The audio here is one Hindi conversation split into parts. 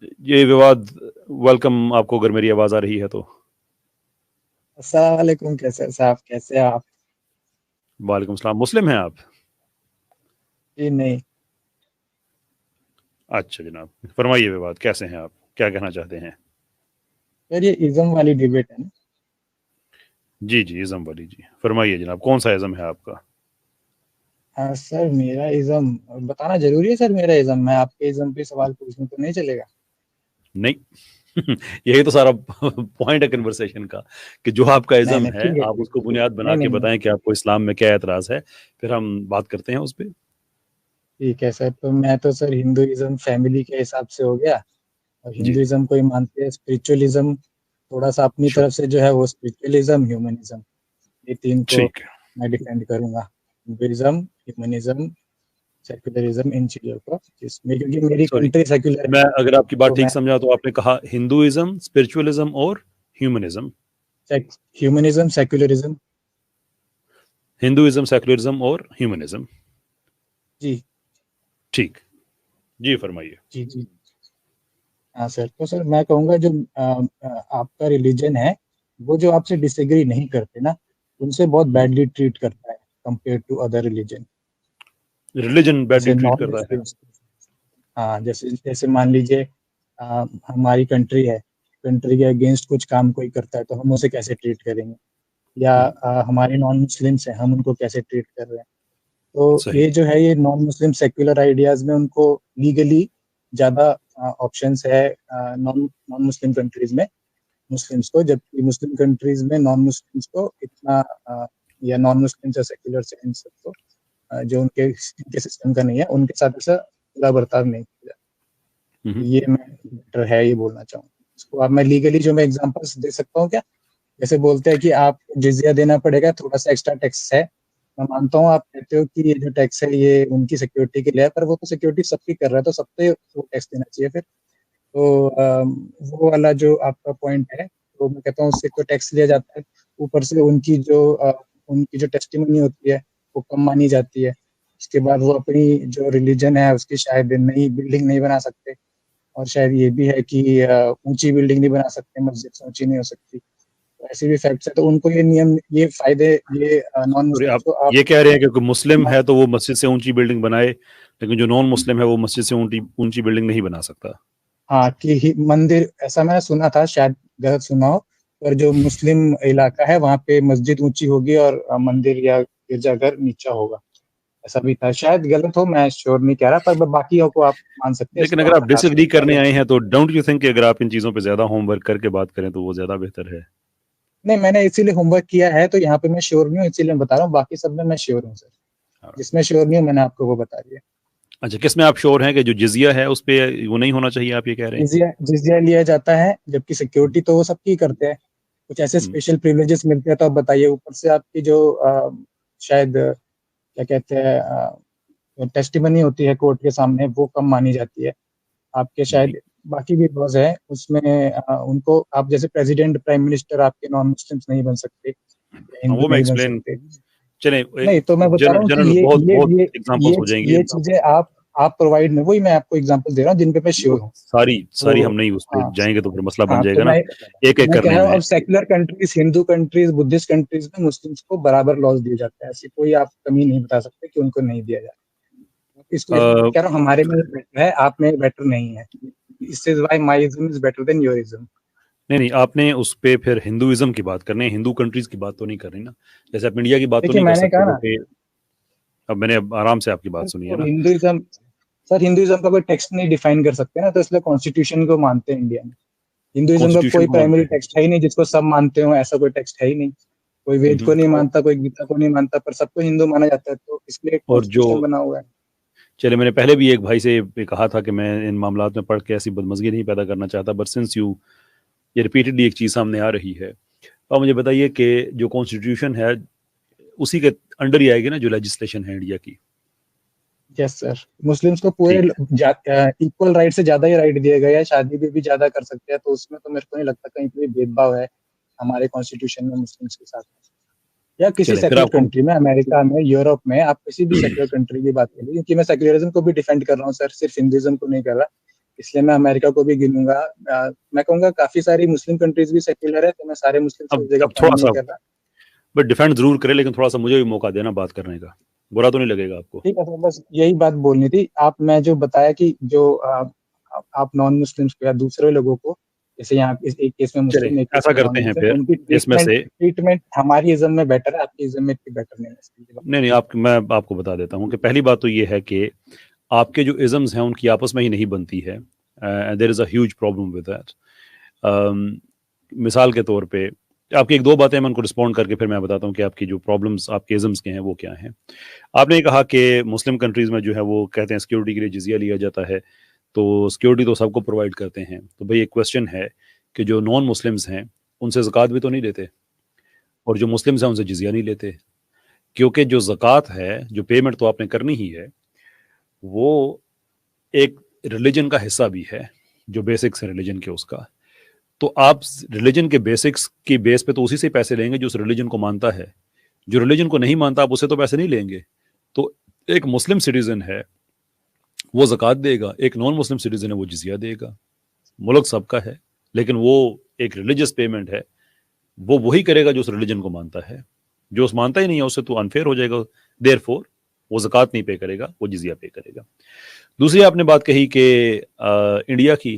ये विवाद वेलकम आपको अगर मेरी आवाज आ रही है तो। अस्सलाम वालेकुम, कैसे साहब, कैसे हैं आप? वालेकुम सलाम। मुस्लिम हैं आप? जी नहीं। अच्छा जनाब, फरमाइए विवाद कैसे हैं आप, क्या कहना चाहते हैं? सर ये इज़्म वाली डिबेट है ना। जी जी, इज़म वाली जी, फरमाइए जनाब, कौन सा इज़म है आपका? हाँ सर, मेरा इज़्म बताना जरूरी है सर। मेरा इज़्म, मैं आपके इज़्म पे सवाल पूछूं तो नहीं चलेगा? नहीं। यही तो सारा पॉइंट है कन्वर्सेशन का, कि जो आपका नहीं इज़म नहीं, है ठीक है आप ठीक उसको है ठीक बुनियाद है, बना नहीं के नहीं नहीं, बताएं कि आपको इस्लाम में क्या एतराज़ है, फिर हम बात करते हैं उस पे। ठीक है सर। तो मैं तो सर हिंदुइज्म फैमिली के हिसाब से हो गया, और जी जी। हिंदुइज्म को ही मानते हैं। स्पिरिचुअलिज्म थोड़ा सा अपनी श्योर। तरफ से जो है वो स्पिरिचुअलिज्म, ह्यूमनिज्म, ये तीन को ठीक है। मैं डिफेंड करूंगा। हिंदुइज्म, ह्यूमनिज्म, सेक्युलरिज्म, इन चीजों को, जिसमें क्योंकि मेरी सॉरी, कंट्री सेक्युलर है मैं अगर आपकी बात तो ठीक मैं समझा तो आपने कहा हिंदुइज्म, स्पिरिचुअलिज्म और humanism. Humanism, secularism. Hinduism, secularism और ह्यूमनिज्म। जी ठीक। जी फरमाइए। जी जी। हाँ सर, तो सर मैं कहूँगा जो आपका रिलीजन है, वो जो आपसे डिसएग्री नहीं करते ना, उनसे बहुत बैडली ट्रीट करता है compare to other religion. Religion badly जैसे ट्रीट नॉन करता है? मुस्लिम्स, हाँ, जैसे जैसे मान लीजिए हमारी कंट्री है, कंट्री के अगेंस्ट कुछ काम कोई करता है तो हम उसे कैसे ट्रीट करेंगे, या हमारे नॉन मुस्लिम्स हैं, हम उनको कैसे ट्रीट कर रहे हैं। तो सही। ये जो है, ये नॉन मुस्लिम सेक्युलर आइडियाज में उनको लीगली ज़्यादा ऑप्शंस है नॉन नॉन मुस्लिम कंट्रीज में मुस्लिम्स को, जबकि मुस्लिम कंट्रीज में नॉन मुस्लिम्स को इतना या नॉन मुस्लिम्स या सेक्युलर से इन सबको जो उनके इनके सिस्टम का नहीं है, उनके साथ ऐसा बुरा बर्ताव नहीं किया जाता। ये मैं बेटर है ये बोलना चाहूँगा। इसको अब मैं लीगली जो मैं एग्जांपल्स दे सकता हूँ क्या? जैसे बोलते हैं कि आप जिजिया देना पड़ेगा, थोड़ा सा एक्स्ट्रा टैक्स है। मैं मानता हूँ, आप कहते हो कि ये जो टैक्स है ये उनकी सिक्योरिटी के लिए है, पर वो तो सिक्योरिटी सबकी कर रहा है, तो सब पे वो टैक्स देना चाहिए फिर। तो वो वाला जो आपका पॉइंट है, तो मैं कहता हूँ उससे तो टैक्स लिया जाता है। ऊपर से उनकी जो टेस्टिमनी होती है वो कम मानी जाती है। उसके बाद वो अपनी जो रिलीजन है उसकी शायद नई बिल्डिंग नहीं बना सकते, और शायद ये भी है कि ऊंची बिल्डिंग नहीं बना सकते, मस्जिद से ऊंची नहीं हो सकती। तो ऐसे भी फैक्ट्स है, तो उनको ये नियम, ये फायदे, ये नॉन और मुस्लिम्स आप को आप ये कह रहे हैं कि कोई मुस्लिम है तो वो मस्जिद से ऊंची बिल्डिंग बनाए, लेकिन जो नॉन मुस्लिम है वो मस्जिद से ऊंची ऊंची बिल्डिंग नहीं बना सकता? हाँ कि मंदिर, ऐसा मैंने सुना था, शायद गलत सुना हो, पर जो मुस्लिम इलाका है वहाँ पे मस्जिद ऊंची होगी और मंदिर या गिरजाघर नीचा होगा। ऐसा भी था, शायद गलत हो, मैं श्योर नहीं कह रहा, पर बाकियों को आप मान सकते हैं, लेकिन इसको अगर आप आप हटा डिसएग्री सकते हैं करने अगर। आए हैं तो डोंट यू थिंक कि अगर आप इन चीजों पे ज्यादा होमवर्क करके बात करें तो वो ज्यादा बेहतर है? नहीं, मैंने इसीलिए होमवर्क किया है, तो यहाँ पे मैं श्योर नहीं हूँ, इसीलिए मैं बता रहा हूँ। बाकी सब में मैं श्योर हूँ सर। हाँ। जिसमें श्योर नहीं हूँ मैंने आपको वो बता दिया। अच्छा, किस में आप श्योर हैं कि जो जिजिया है उस पे वो नहीं होना चाहिए, आप ये कह रहे हैं? जिजिया जिजिया लिया जाता है, जबकि सिक्योरिटी तो वो सबकी करते हैं। कुछ ऐसे हम्म, स्पेशल प्रिविलेजेस मिलते हैं तो आप बताइए। ऊपर से आपकी जो शायद क्या कहते हैं, टेस्टिमनी होती है कोर्ट के सामने, वो कम मानी जाती है। आपके नहीं। शायद बाकी भी लॉज है उसमें, उनको आप जैसे प्रेसिडेंट, प्राइम मिनिस्टर आपके नॉन मुस्लिम्स नहीं बन सकते या हाँ, हिंदू वो मैं नहीं बन एक्सप्लेन, सकते। चलें, नहीं, तो मैं बता रहा जनरल हूँ कि जनरल बहुत बहुत ये एग्जांपल्स हो जाएंगे। ये चीजें आप प्रोवाइड में, वही मैं आपको एग्जांपल दे रहा हूँ जिन पे मैं देखो, श्योर हूँ। सारी सारी हम तो नहीं उस पे हाँ जाएंगे तो फिर मसला बन हाँ, तो जाएगा ना, एक एक मैं कह करने रहा हूँ, में। अब secular countries, Hindu countries, Buddhist countries में मुस्लिम्स को बराबर लॉज दिए जाते हैं। ऐसी कोई आप कमी नहीं बता सकते कि उनको नहीं दिया जाता। इसलिए मैं अ, कह रहा हूँ हमारे में बेटर है, आप में बेटर नहीं है। इससे why my ism is better than your ism. नहीं नहीं, आपने उस पे फिर हिंदुइज्म की बात करनी है, हिंदू कंट्रीज की बात तो नहीं करनी ना। जैसे आप इंडिया की बात तो देखिए नहीं कर मैंने सकते कहा ना, क्योंकि अब मैंने आराम से आपकी बात सुनी है तो ना। हिंदुइज्म, सर हिंदुइज्म का कोई टेक्स्ट नहीं डिफाइन कर सकते ना, तो इसलिए कॉन्स्टिट्यूशन को मानते हैं इंडिया में। हिंदुइज्म का कॉन्स्टिट्यूशन कोई को मानते प्राइमरी हैं। टेक्स्ट है ही नहीं जिसको सब मानते हो, ऐसा कोई टेक्स्ट है ही नहीं। कोई वेद को नहीं मानता, कोई गीता को नहीं मानता, पर सबको हिंदू माना जाता है, तो इसलिए और जो, कॉन्स्टिट्यूशन बना हुआ है। चले, मैंने पहले भी एक भाई से ये कहा था कि मैं इन मामलात में पढ़ के ऐसी बदमज़गी नहीं पैदा करना चाहता, बट सिंस यू, ये रिपीटेडली एक चीज़ सामने आ रही है, तो आप मुझे बताइए कि जो कॉन्स्टिट्यूशन है उसी के अंडर ही आएगी ना जो लेजिस्लेशन है इंडिया की? यस सर, मुस्लिम्स को पूरे ठीक है। इक्वल राइट से ज्यादा ही राइट दिया गया है, शादी भी ज्यादा कर सकते हैं, तो उसमें तो मेरे को नहीं लगता कहीं पे भी भेदभाव है हमारे कॉन्स्टिट्यूशन में मुस्लिम्स के साथ, या किसी चले फिर सेक्युलर आपको, कंट्री में, अमेरिका में, यूरोप में, आप किसी भी सेक्युलर कंट्री की बात करिए, क्योंकि मैं सेक्युलरिज्म को भी डिफेंड कर रहा हूँ सर, सिर्फ हिंदुइज्म को नहीं कर रहा। इसलिए मैं अमेरिका को भी गिनूंगा। मैं कहूंगा काफी सारी मुस्लिम कंट्रीज भी सेक्युलर है, तो मैं सारे मुस्लिम से उस जगह अब थोड़ा पॉइंट नहीं सा कर रहा। बट डिफेंड जरूर करे, लेकिन थोड़ा सा मुझे भी मौका देना बात करने का, बुरा तो नहीं लगेगा आपको? ठीक है, तो बस यही बात बोलनी थी। मैं जो बताया कि जो आप नॉन मुस्लिम्स को या दूसरे लोगों को, जैसे यहाँ एक केस में चले मुस्लिम, एक केस ऐसा में नॉन करते हैं मुस्लिम, फिर उनकी इसमें ट्रीटमेंट से। ट्रीटमेंट हमारी इज्म में बेटर है, आपकी इज्म में इतनी बेटर नहीं है। नहीं नहीं, मैं आपको बता देता हूँ कि पहली बात तो ये है कि आपके जो इज़म्स हैं उनकी आपस में ही नहीं बनती है, and there is a huge problem with that. मिसाल के तौर पे आपकी एक दो बातें मैं उनको रिस्पॉन्ड करके फिर मैं बताता हूँ कि आपकी जो प्रॉब्लम्स आपके इज़म्स के हैं वो क्या हैं। आपने ये कहा कि मुस्लिम कंट्रीज़ में जो है वो कहते हैं सिक्योरिटी के लिए जिजिया लिया जाता है, तो सिक्योरिटी तो सबको प्रोवाइड करते हैं। तो भाई एक क्वेश्चन है कि जो नॉन मुस्लिम्स हैं उनसे ज़कात भी तो नहीं लेते, और जो मुस्लिम्स हैं उनसे जिजिया नहीं लेते, क्योंकि जो ज़कात है, जो पेमेंट तो आपने करनी ही है, वो एक रिलीजन का हिस्सा भी है, जो बेसिक्स है रिलीजन के उसका। तो आप रिलीजन के बेसिक्स की बेस पे तो उसी से पैसे लेंगे जो उस रिलीजन को मानता है। जो रिलीजन को नहीं मानता आप उससे तो पैसे नहीं लेंगे। तो एक मुस्लिम सिटीजन है वो ज़कात देगा, एक नॉन मुस्लिम सिटीजन है वो जिजिया देगा। मुल्क सबका है, लेकिन वो एक रिलीजियस पेमेंट है, वो वही करेगा जो उस रिलीजन को मानता है। जो उस मानता ही नहीं है उससे तो अनफेयर हो जाएगा, देयरफॉर वो ज़कात नहीं पे करेगा, वो जिजिया पे करेगा। दूसरी आपने बात कही कि इंडिया की,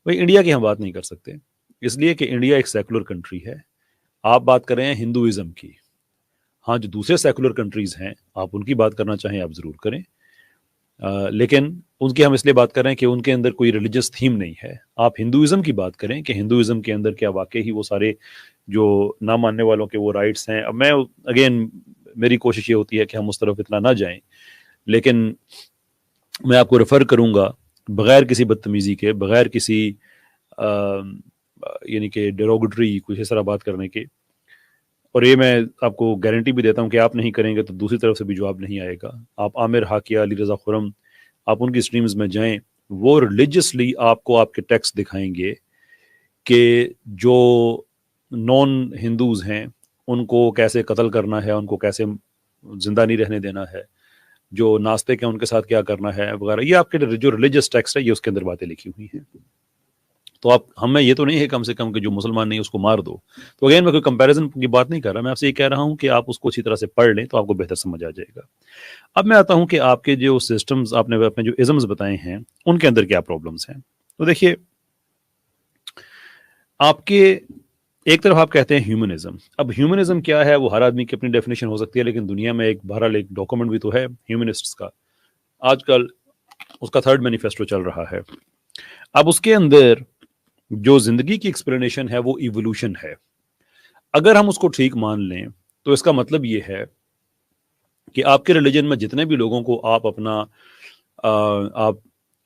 भाई इंडिया की हम बात नहीं कर सकते, इसलिए कि इंडिया एक सेकुलर कंट्री है। आप बात कर रहे हैं हिंदुइज्म की, हाँ जो दूसरे सेकुलर कंट्रीज हैं आप उनकी बात करना चाहें आप ज़रूर करें, लेकिन उनकी हम इसलिए बात कर रहे हैं कि उनके अंदर कोई रिलीजियस थीम नहीं है। आप हिंदुइज्म की बात करें कि हिंदुइज्म के अंदर क्या वाकई ही वो सारे जो ना मानने वालों के वो राइट्स हैं। अब मैं अगेन मेरी कोशिश ये होती है कि हम उस तरफ इतना ना जाएं, लेकिन मैं आपको रेफ़र करूंगा बगैर किसी बदतमीज़ी के, बगैर किसी यानी कि डेरोगेटरी कुछ इस तरह बात करने के, और ये मैं आपको गारंटी भी देता हूँ कि आप नहीं करेंगे तो दूसरी तरफ से भी जवाब नहीं आएगा। आप आमिर हाकिया, अली रज़ा खुरम, आप उनकी स्ट्रीम्स में जाएं, वो रिलीजियसली आपको आपके टेक्स्ट दिखाएंगे कि जो नॉन हिंदूज़ हैं उनको कैसे कत्ल करना है, उनको कैसे जिंदा नहीं रहने देना है, जो नास्तिक हैं उनके साथ क्या करना है वगैरह। ये आपके जो रिलीजियस टेक्स्ट है ये उसके अंदर बातें लिखी हुई हैं। तो आप हमें ये तो नहीं है कम से कम कि जो मुसलमान नहीं उसको मार दो। तो अगेन मैं कोई कंपैरिजन की बात नहीं कर रहा, मैं आपसे ये कह रहा हूँ कि आप उसको अच्छी तरह से पढ़ लें तो आपको बेहतर समझ आ जाएगा। अब मैं आता हूँ कि आपके जो सिस्टम्स आपने अपने जो इज़म्स बताए हैं उनके अंदर क्या प्रॉब्लम्स हैं। तो देखिए, आपके एक तरफ आप कहते हैं ह्यूमनिज्म। अब ह्यूमनिज्म क्या है वो हर आदमी की अपनी डेफिनेशन हो सकती है, लेकिन दुनिया में एक बहरहाल एक डॉक्यूमेंट भी तो है ह्यूमनिस्ट्स का, आजकल उसका 3rd मैनिफेस्टो चल रहा है। अब उसके अंदर जो जिंदगी की एक्सप्लेनेशन है वो इवोल्यूशन है। अगर हम उसको ठीक मान लें तो इसका मतलब ये है कि आपके रिलीजन में जितने भी लोगों को आप अपना आप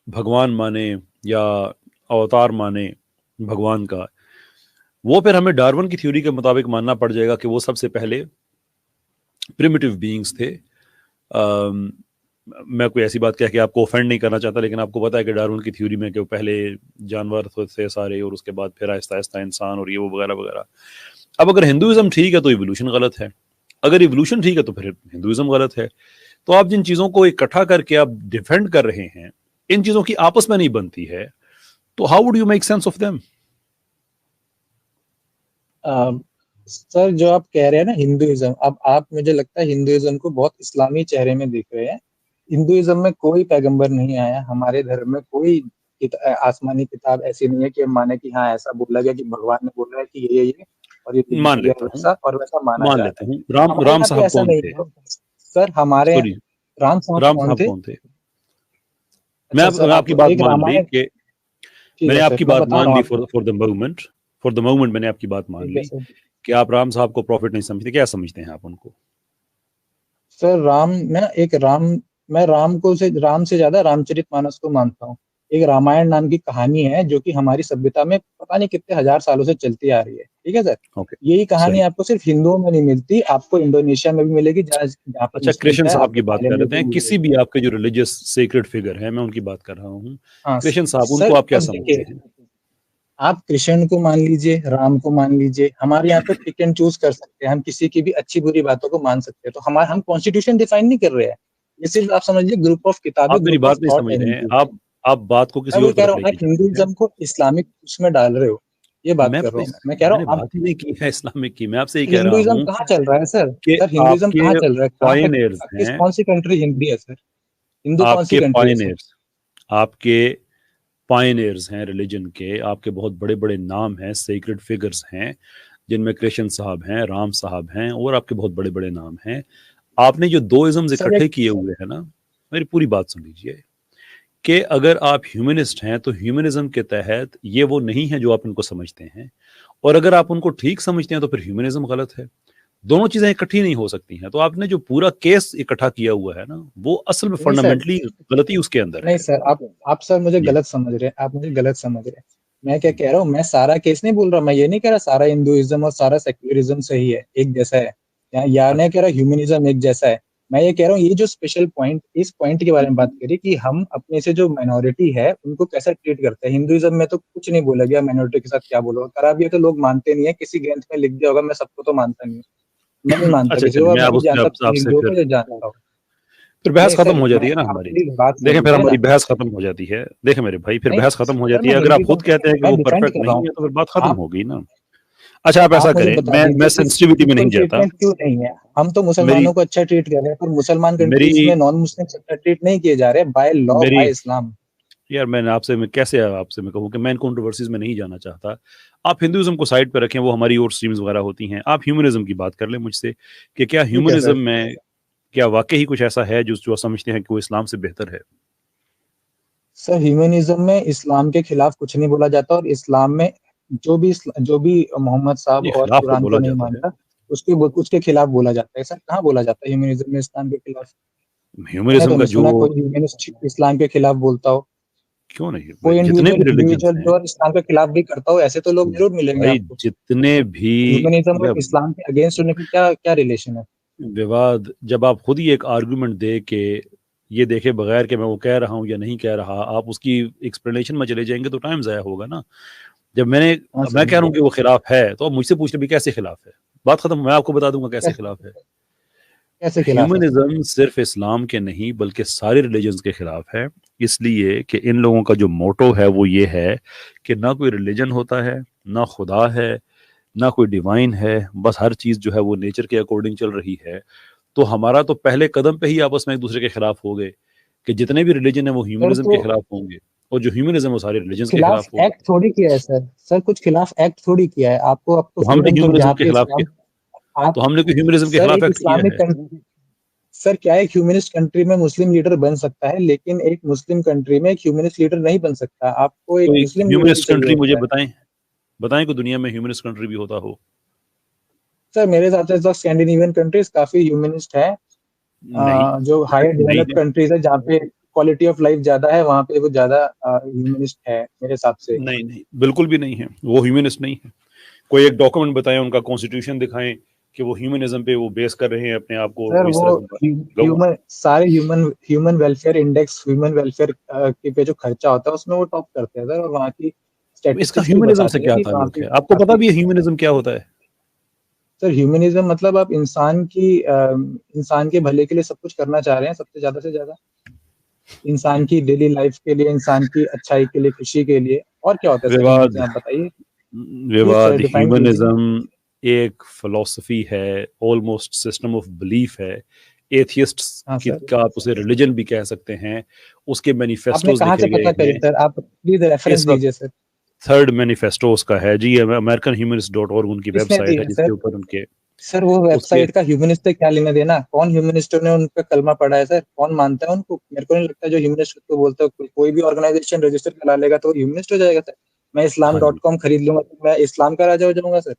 भगवान माने या अवतार माने भगवान का, वो फिर हमें डार्विन की थ्योरी के मुताबिक मानना पड़ जाएगा कि वो सबसे पहले प्रिमिटिव बीइंग्स थे। मैं कोई ऐसी बात कह के आपको ऑफेंड नहीं करना चाहता, लेकिन आपको पता है कि डार्विन की थ्योरी में कि वो पहले जानवर थे सारे और उसके बाद फिर आहिस्ता आहिस्ता इंसान और ये वो वगैरह वगैरह। अब अगर हिंदुइज्म ठीक है तो इवोल्यूशन गलत है, अगर इवोल्यूशन ठीक है तो फिर हिंदुइज्म गलत है। तो आप जिन चीज़ों को इकट्ठा करके आप डिफेंड कर रहे हैं, इन चीज़ों की आपस में नहीं बनती है, तो how would you make sense of them? Sir जो आप कह रहे हैं ना हिंदुइज्म, अब आप मुझे लगता है हिंदुइज्म को बहुत इस्लामी चेहरे में देख रहे हैं। हिंदुइज्म में कोई पैगंबर नहीं आया, हमारे धर्म में कोई आसमानी किताब ऐसी नहीं है कि हम माने कि हाँ ऐसा बोला गया कि भगवान ने बोला है कि ये और ये मान दिया लेता हूँ, वैसा और वैसा माना मान जा लेता रहा है। हूँ। राम हमारे राम यहाँ पे साहब ऐसा कौन नहीं थे? है सर। हमारे सॉरी, राम साहब राम कौन साहब थे? कौन थे? अच्छा सर, मैं आप आपकी बात एक मान ली रामायण, कि ठीक मैंने है सर आपकी मैं बात बता मान रहा हूँ ली आपको। फॉर द मोमेंट मैंने आपकी बात मान ठीक है ली सर। कि आप राम साहब को प्रॉफिट नहीं समझते। क्या समझते हैं आप उनको? सर मैं राम से ज्यादा रामचरितमानस को मानता हूँ। एक रामायण नाम की कहानी है जो कि हमारी सभ्यता में पता नहीं कितने हजार सालों से चलती आ रही है, ठीक है सर। ओके, यही कहानी सही। आपको सिर्फ हिंदुओं में नहीं मिलती, आपको इंडोनेशिया में भी मिलेगी, जहाँ पे अच्छा, मुस्लिम्स कृष्ण है, साहब आपको की बात कर थाईलैंड में रहे भी हैं, किसी मिलेगी। भी आपके जो रिलीजियस सेक्रेड फिगर है मैं उनकी बात कर रहा हूँ। हाँ कृष्ण साहब, उनको सर, आप क्या अब समझते देखिए, हैं? आप कृष्ण को मान लीजिए, राम को मान लीजिए, हमारे यहाँ पे पिक एंड चूज कर सकते हैं, हम किसी की भी अच्छी बुरी बातों को मान सकते हैं। तो हम कॉन्स्टिट्यूशन डिफाइन नहीं कर रहे हैं, ये सिर्फ आप समझिए ग्रुप ऑफ किताबें, आप मेरी ग्रुप ऑफ बात नहीं थॉट समझ है रहे हैं। हिंदुइज्म। आप बात को मैं किसी वो और कह तरफ रहा हूँ, लेके आप जा रहे हैं। हिंदुइज्म को इस्लामिक उसमें डाल रहे हो, ये बात कर रहा हूँ मैं कह रहा मैंने हूँ आप। बात ही नहीं की है इस्लामिक की, मैं आपसे ये कह रहा हिंदुइज्म हूँ कहाँ चल रहा है सर? कि सर हिंदुइज्म कहाँ आपके चल रहा है, कहाँ पे पायनियर्स किस हैं, कौन सी कंट्री हिंदी है सर? हिंदू कौन सी आपके कंट्री है सर? पायनियर्स, आपके पायनियर्स हैं रिलीजन के, आपके बहुत बड़े बड़े नाम हैं, सेक्रेड फिगर्स हैं, जिनमें कृष्ण साहब हैं, राम साहब हैं, और आपके बहुत बड़े बड़े नाम हैं। आपने जो दो इज़म्स सर इकट्ठे एक किए हुए हैं ना, मेरी पूरी बात सुन लीजिए, कि अगर आप ह्यूमनिस्ट हैं तो ह्यूमनिज्म के तहत ये वो नहीं है जो आप इनको समझते हैं, और अगर आप उनको ठीक समझते हैं तो फिर ह्यूमनिज्म गलत है। दोनों चीजें इकट्ठी नहीं हो सकती हैं। तो आपने जो पूरा केस इकट्ठा किया हुआ है ना, वो असल में नहीं सर, फंडामेंटली गलती उसके अंदर नहीं है। सर, आप सर मुझे जी। गलत समझ रहे हैं, आप मुझे गलत समझ रहे हैं। मैं क्या कह रहा हूँ, मैं सारा केस नहीं बोल रहा, मैं ये नहीं कह रहा सारा हिंदुइज्म और सारा सेक्युलरिज्म सही है, एक जैसा है, या नहीं अच्छा। कह रहा ह्यूमनिज्म एक जैसा है। मैं ये कह रहा हूँ, ये जो स्पेशल पॉइंट, इस पॉइंट के बारे में बात करिए कि हम अपने से जो माइनॉरिटी है उनको कैसा ट्रीट करते हैं। हिंदुइज्म में तो कुछ नहीं बोला गया माइनॉरिटी के साथ क्या बोलो, करा भी है तो लोग मानते नहीं है, किसी ग्रंथ में लिख दिया होगा, मैं सबको तो मानता नहीं हूँ, मैं नहीं मानता अच्छा, किसी को, चलिए और मैं मैं अब भी उसमें जानता अपने आपसे हिंदुओं को फिर जो जानता हूँ। बहस नहीं खत्म सर, हो मैं जाती है ना आप हमारी। मेरी बात देखें, फिर सुनिए हमारी ना। बहस खत्म हो जाती है। देखें मेरे भाई, फिर नहीं बहस खत्म हो सर, जाती है। मैं अगर आप खुद हिंदुइज्म कहते हैं कि मैं वो डिफेंड परफेक्ट कर रहा नहीं हूँ। है तो फिर बात खत्म आप होगी ना। अच्छा, आप ऐसा आप मुझे करें, बता मैं दीजिए कि सेंसिटिविटी में इक्वल नहीं जाता। ट्रीटमेंट क्यों नहीं है? हम तो मेरी मुसलमानों को अच्छा ट्रीट कर रहे हैं, पर मुसलमान कंट्रीज मेरी में नॉन मुस्लिम अच्छा ट्रीट नहीं किए जा रहे बाय लॉ, मेरी बाय इस्लाम। यार, मैंने आपसे मैं कैसे आपसे मैं कहूँ कि मैं इन कंट्रोवर्सीज में नहीं जाना चाहता। आप हिंदुइज्म को साइड पे रखें, वो हमारी और स्ट्रीम्स वगैरह होती हैं। आप ह्यूमनिज्म की बात कर लें मुझसे, कि क्या ठीक है ह्यूमनिज्म सर। में क्या वाकई ही कुछ ऐसा है जो जो समझते हैं कि वो इस्लाम से बेहतर है। सर ह्यूमनिज्म में इस्लाम के खिलाफ कुछ नहीं बोला जाता, और इस्लाम में जो भी मोहम्मद साहब ये और खिलाफ तो कुरान को बोला नहीं जाता है। मानता, उसके खिलाफ बोला जाता है। सर कहाँ बोला जाता है ह्यूमनिज्म में इस्लाम के खिलाफ? मैंने ह्यूमनिज्म तो का नहीं जो सुना कोई ह्यूमनिस्ट इस्लाम के खिलाफ बोलता हो। क्यों नहीं, कोई जितने भी इंडिविजुअल रिलीजन्स इंडिविजुअल हैं जो और इस्लाम के खिलाफ भी करता हो, ऐसे तो लोग जरूर मिलेंगे भाई, आपको। जितने भी ह्यूमनिज्म और वे- इस्लाम के अगेंस्ट होने की क्या क्या रिलेशन है? विवाद, जब आप खुद ही एक आर्गुमेंट दे के ये देखे बगैर कि मैं वो कह रहा हूँ या नहीं कह रहा, आप उसकी एक्सप्लेनेशन में चले जाएंगे तो टाइम जाया होगा ना। जब हाँ मैं सर। कह रहा हूँ कि वो खिलाफ है, तो आप मुझसे पूछ ले भी कैसे खिलाफ है। बात खत्म, मैं आपको बता दूंगा कैसे कैसे खिलाफ है। कैसे खिलाफ है सर? ह्यूमनिज्म सिर्फ इस्लाम के नहीं बल्कि सारे रिलीजन्स के खिलाफ है। इसलिए कि इन लोगों का जो मोटो है वो ये है कि ना कोई रिलीजन होता है, ना खुदा है, ना कोई डिवाइन है, बस हर चीज़ जो है वो नेचर के अकॉर्डिंग चल रही है। तो हमारा तो पहले कदम पे ही आपस में एक दूसरे के खिलाफ हो गए, कि जितने भी रिलीजन है वो सर ह्यूमनिज्म तो के खिलाफ होंगे, और जो ह्यूमनिज्म है वो सारे रिलीजन्स के खिलाफ खिलाफ होगा। एक्ट थोड़ी किया है सर, सर कुछ खिलाफ एक्ट थोड़ी किया है, आपको अब तो तो हमने फ्रीडम तो ह्यूमनिज्म जहाँ के पे खिलाफ इस्लाम। किया, तो आप हमने कोई ह्यूमनिज्म के सर खिलाफ एक एक्ट किया इस्लामिक है। कंट्री, सर क्या है, एक ह्यूमनिस्ट कंट्री में मुस्लिम लीडर बन सकता है, लेकिन एक मुस्लिम कंट्री में एक ह्यूमनिस्ट लीडर नहीं बन सकता, आपको एक कोई मुस्लिम लीडर ही ह्यूमनिस्ट चाहिए कंट्री मुझे होता है। बताएं, बताएं कोई दुनिया में ह्यूमनिस्ट कंट्री भी होता हो। सर मेरे हिसाब से तो स्कैंडिनेवियन कंट्रीज काफी ह्यूमनिस्ट है, नहीं, जो हायर नहीं डेवलप्ड है, कंट्रीज है जहाँ पे क्वालिटी ऑफ लाइफ ज्यादा है, वहाँ पे वो ज्यादा ह्यूमनिस्ट है मेरे हिसाब से। नहीं, नहीं, बिल्कुल भी नहीं है, वो ह्यूमनिस्ट नहीं है। कोई एक डॉक्यूमेंट बताएं, उनका कॉन्स्टिट्यूशन दिखाएं कि वो ह्यूमनिज्म पे वो बेस कर रहे हैं अपने आप को, और सर वो इस वो तरह से गवा। ह्यूमन सारे human human welfare index, human welfare के पे जो खर्चा होता है उसमें वो टॉप करते हैं सर, और वहाँ की इसका स्टैटिस्टिक्स भी ह्यूमनिज्म से बताती है क्या कि वहाँ ताल्लुक पे है? आपको पता काफी। भी है ह्यूमनिज्म क्या होता है? सर ह्यूमनिज्म मतलब आप इंसान के भले के लिए सब कुछ करना चाह रहे हैं, सबसे ज्यादा से ज्यादा इंसान की डेली लाइफ के लिए, इंसान की अच्छाई के लिए, खुशी के लिए। और क्या होता है सर विवाद, ह्यूमनिज्म, आप बताइए प्लीज सर, विवाद डिफाइन कीजिए। ह्यूमनिज्म एक फिलॉसफी है, ऑलमोस्ट सिस्टम ऑफ बिलीफ है। एथियस्ट्स हाँ की सर। का आप उसे रिलीजन भी कह सकते हैं। उसके आपने मैनिफेस्टोज कहाँ से लिखे गए पता करी हैं। सर, आप प्लीज रेफरेंस इस वक्त दीजिए सर। थर्ड मैनिफेस्टो उसका है जी, अमेरिकन ह्यूमनिस्ट डॉट org उनकी किसने दी वेबसाइट है, है जिसके सर? ऊपर उनके सर वो उसके वेबसाइट का ह्यूमनिस्ट से क्या लेना देना, कौन ह्यूमनिस्टों ने उनका कलमा पढ़ा है सर, कौन मानता है उनको? मेरे को नहीं लगता जो ह्यूमनिस्ट को बोलता है, कोई भी ऑर्गेनाइजेशन रजिस्टर करा लेगा तो ह्यूमनिस्ट हो जाएगा सर। मैं इस्लाम हाँ डॉट जी। कॉम खरीद लूंगा तो मैं इस्लाम का राजा हो जाऊंगा सर?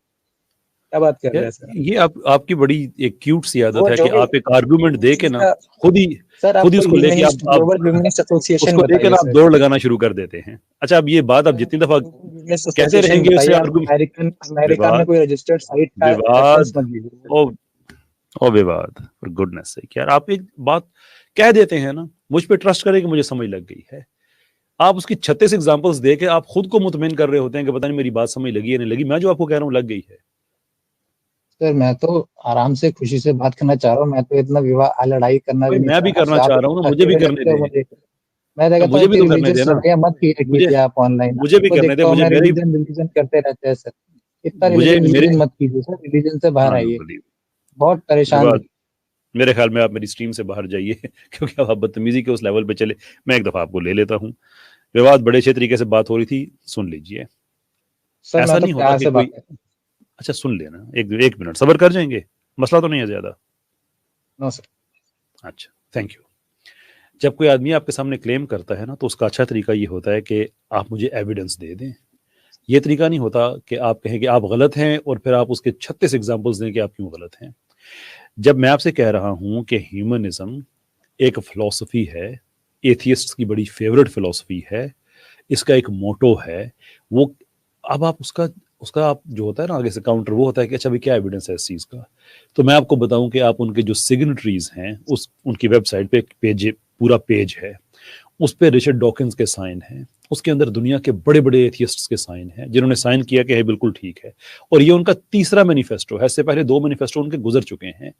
क्या बात कर रहे यार, हैं सर? ये आपकी बड़ी एक क्यूट सी आदत वो है जो कि भी आप एक आर्गुमेंट दे के ना, जिसका खुद ही सर, आप खुद ही कोई उसको लेके ह्यूमनिस्ट, ग्लोबल आप ह्यूमनिस्ट एसोसिएशन उसको लेके बताइए ना आप सर। दौड़ लगाना शुरू कर देते हैं। अच्छा, अब ये बात आप जितनी दफा ह्यूमनिस्ट कहते एसोसिएशन रहेंगे बताइए इससे आप, आर्गुम अमेरिकन अमेरिका में विवाद, कोई रजिस्टर्ड साइट का रेफरेंस विवाद मत दीजिए सर। और और विवाद, फॉर गुडनेस सेक यार, आप एक बात कह देते हैं ना, मुझ पे ट्रस्ट करें कि मुझे समझ लग गई है। आप उसकी 36 एग्जांपल्स दे के आप खुद को मुतमिन कर रहे होते हैं कि पता नहीं मेरी बात समझ लगी या नहीं लगी। मैं जो आपको कह रहा हूँ लग गई है। सर मैं तो आराम से खुशी से बात करना चाह रहा हूँ, मैं तो इतना विवाह लड़ाई करना भी भाई नहीं मैं चाह भी रहा करना आपसे, आप चाह रहा हूँ इतना ना, मुझे भी हकीले करने लगते हो दें। मुझे। मैं तो कहता हूँ मुझे भी इतनी तो करने रिलीजियस देना, हो गया, मत मुझे कीजिए आप ऑनलाइन। मुझे भी आपको करने दे, देखता हूँ मुझे मैं, मेरी रिलीजन रिलीजन करते रहते हैं सर। इतना मुझे रिलीजन मेरे रिलीजन मत कीजिए सर, रिलीजन से बाहर आइए। अनबिलीव बहुत परेशान विवाद, हो। मेरे ख्याल में आप मेरी स्ट्रीम से बाहर जाइए क्योंकि अब आप बदतमीजी के उस लेवल पे चले। मैं एक दफा आपको ले लेता हूँ। विवाद बड़े अच्छे तरीके से बात हो रही थी, सुन लीजिए। सर मैं ऐसा तो नहीं होता प्यार कि से बात कोई, कर रहा हूँ। अच्छा सुन लेना, एक मिनट सब्र कर जाएंगे, मसला तो नहीं है ज्यादा। No sir. अच्छा, थैंक यू। जब कोई आदमी आपके सामने क्लेम करता है ना, तो उसका अच्छा तरीका ये होता है कि आप मुझे एविडेंस दे दें। ये तरीका नहीं होता कि आप कहें कि आप गलत हैं और फिर आप उसके 36 एग्जाम्पल्स दें कि आप क्यों गलत हैं। जब मैं आपसे कह रहा हूं कि ह्यूमनिज्म एक फिलॉसफी है, एथियस्ट की बड़ी फेवरेट फिलॉसफी है, इसका एक मोटो है, वो, अब आप उसका उसका आप जो होता है ना आगे से काउंटर, वो होता है कि अच्छा भाई क्या एविडेंस है इस चीज़ का। तो मैं आपको बताऊं कि आप उनके जो सिग्नेटरीज हैं, उस उनकी वेबसाइट पे एक पेज, पूरा पेज है, उस पे रिचर्ड डॉकिंस के साइन हैं, उसके अंदर दुनिया के बड़े बड़े एथियस्ट्स के साइन हैं जिन्होंने साइन किया कि है बिल्कुल ठीक है। और ये उनका तीसरा मैनिफेस्टो है, इससे पहले 2 मैनिफेस्टो उनके गुजर चुके हैं।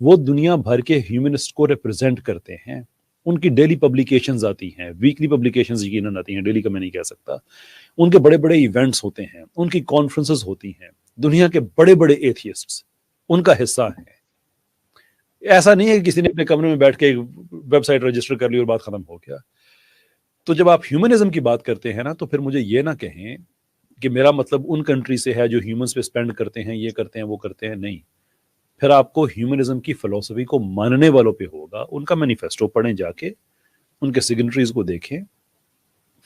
वो दुनिया भर के ह्यूमनिस्ट को रिप्रेजेंट करते हैं। उनकी डेली पब्लिकेशंस आती हैं, वीकली पब्लिकेशंस यकीनन आती हैं, डेली का मैं नहीं कह सकता। उनके बड़े बड़े इवेंट्स होते हैं, उनकी कॉन्फ्रेंसेस होती हैं, दुनिया के बड़े बड़े एथियस्ट्स उनका हिस्सा हैं। ऐसा नहीं है कि किसी ने अपने कमरे में बैठ के वेबसाइट रजिस्टर कर ली और बात खत्म हो गया। तो जब आप ह्यूमनिज्म की बात करते हैं ना, तो फिर मुझे ये ना कहें कि मेरा मतलब उन कंट्री से है जो ह्यूमंस पे स्पेंड करते हैं, ये करते हैं, वो करते हैं, नहीं। फिर आपको ह्यूमनिज्म की फिलॉसफी को मानने वालों पे होगा, उनका मैनिफेस्टो पढ़ें जाके, उनके सिग्नेटरीज को देखें,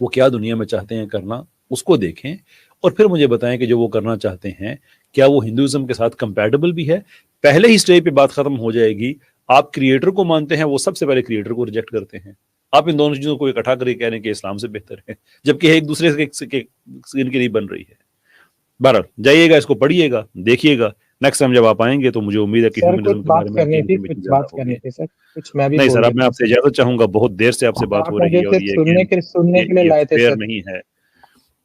वो क्या दुनिया में चाहते हैं करना, उसको देखें, और फिर मुझे बताएं कि जो वो करना चाहते हैं क्या वो हिंदुइज्म के साथ कंपैटिबल भी है। पहले ही स्टेज पे बात खत्म हो जाएगी। आप क्रिएटर को मानते हैं, वो सबसे पहले क्रिएटर को रिजेक्ट करते हैं। आप इन दोनों चीजों को इकट्ठा करके कह रहे हैं कि इस्लाम से बेहतर है, जबकि एक दूसरे के इनकी नहीं बन रही है। बहरहाल जाइएगा, इसको पढ़िएगा, देखिएगा। नेक्स्ट टाइम जब आप आएंगे तो मुझे उम्मीद है कि सर कुछ ह्यूमनिज्म के बात बारे में आपकी करनी थी, कुछ इन्फॉर्मेशन ज्यादा बात करनी होगी। थी सर, कुछ मैं भी नहीं बोल सर, अब मैं देता हूँ आपसे सर। इजाजत चाहूंगा, बहुत देर से आपसे बात आप हो रही मुझे है और सिर्फ ये सुनने गेम, के सुनने के लिए ये लाए थे फेयर सर। नहीं है।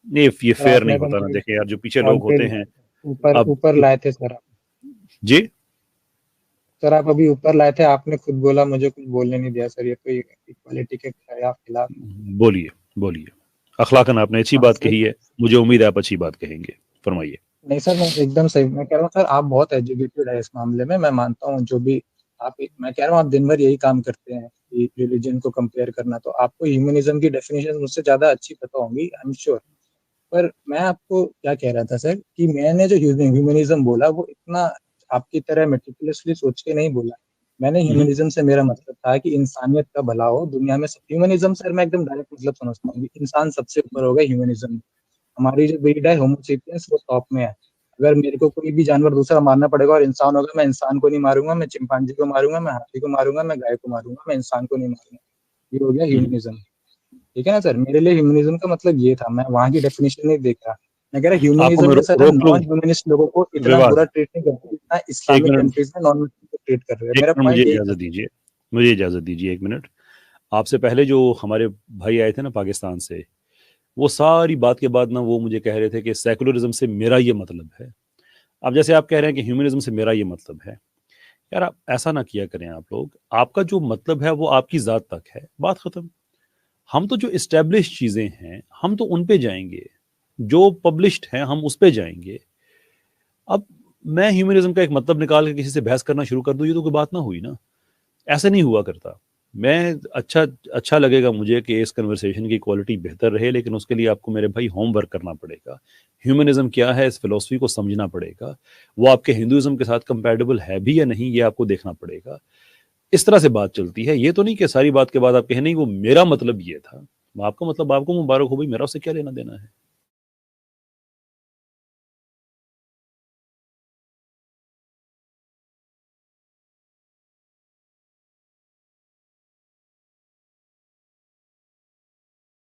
नहीं, ये सर फेयर नहीं आपने तो होता ना, मुझे देखिए यार, जो पीछे लोग ऑन पे होते हैं। ऊपर अब ऊपर लाए थे सर आप। जी, सर आप अभी ऊपर लाए थे, आपने खुद बोला, मुझे कुछ बोलने नहीं दिया सर, ये तो इक्वालिटी के खिलाफ है। बोलिए बोलिए, अखलाकन आपने अच्छी हाँ बात सर। कही है, मुझे उम्मीद है आप अच्छी बात कहेंगे, फरमाइए। नहीं सर, मैं एकदम सही, मैं कह रहा हूँ सर आप बहुत एजुकेटेड है इस मामले में, मैं मानता हूँ जो भी आप, मैं कह रहा हूँ आप दिन भर यही काम करते हैं कि रिलीजन को कंपेयर करना, तो आपको ह्यूमनिज्म की डेफिनेशन मुझसे ज्यादा अच्छी पता होंगी, आई एम श्योर। पर मैं आपको क्या कह रहा था सर, कि मैंने जो ह्यूमनिज्म बोला वो इतना आपकी तरह मेटिकुलसली सोच के नहीं बोला। मैंने ह्यूमनिज्म से मेरा मतलब था कि इंसानियत का भला हो दुनिया में। ह्यूमनिज्म सर मैं एकदम डायरेक्ट मतलब समझता हूँ कि इंसान सबसे ऊपर होगा ह्यूमनिज्म। हमारी जो ब्रीड है होमो सेपियंस, वो टॉप में है। अगर मेरे को कोई भी जानवर दूसरा मारना पड़ेगा और इंसान होगा, मैं इंसान को नहीं मारूंगा, मैं चिंपांजी को मारूंगा, मैं हाथी को मारूंगा, मैं गाय को मारूंगा, मैं इंसान को नहीं मारूंगा। ये हो गया ह्यूमनिज्म। ठीक है ना सर, मेरे लिए ह्यूमनिज्म का मतलब ये था, मैं वहां की डेफिनेशन नहीं देख रहा। मैं कह रहा आपको ह्यूमनिज्म मैं में सर हम रोक लूं, नॉन ह्यूमनिस्ट लोगों को इतना विवाद, बुरा ट्रीट नहीं करते जितना एक इस्लामिक मिनट, कंट्रीज में नॉन मुस्लिम को ट्रीट कर रहे हैं। एक मेरा मिनट मुझे पॉइंट यही था इजाजत सर। दीजिए, मुझे इजाजत दीजिए 1 मिनट। आपसे पहले जो हमारे भाई आए थे ना पाकिस्तान से, वो सारी बात के बाद ना वो मुझे कह रहे थे कि सेकुलरिज्म से मेरा ये मतलब है। अब जैसे आप कह रहे हैं कि ह्यूमनिज्म से मेरा ये मतलब है, यार आप ऐसा ना किया करें। आप लोग, आपका जो मतलब है वो आपकी जात तक है, बात खत्म। हम तो जो इस्टेब्लिश चीजें हैं हम तो उन पे जाएंगे, जो पब्लिश्ड हैं हम उस पे जाएंगे। अब मैं ह्यूमनिज्म का एक मतलब निकाल के किसी से बहस करना शुरू कर दूं, ये तो कोई बात ना हुई ना। ऐसे नहीं हुआ करता। मैं अच्छा अच्छा लगेगा मुझे कि इस कन्वर्सेशन की क्वालिटी बेहतर रहे, लेकिन उसके लिए आपको मेरे भाई होमवर्क करना पड़ेगा। ह्यूमनिज्म क्या है, इस फिलॉसफी को समझना पड़ेगा। वो आपके हिंदुइज्म के साथ कंपैटिबल है भी या नहीं, ये आपको देखना पड़ेगा। इस तरह से बात चलती है। ये तो नहीं कि सारी बात के बाद आप कहें नहीं वो मेरा मतलब ये था। आपका मतलब आपको मुबारक हो भाई, मेरा उससे क्या लेना देना है।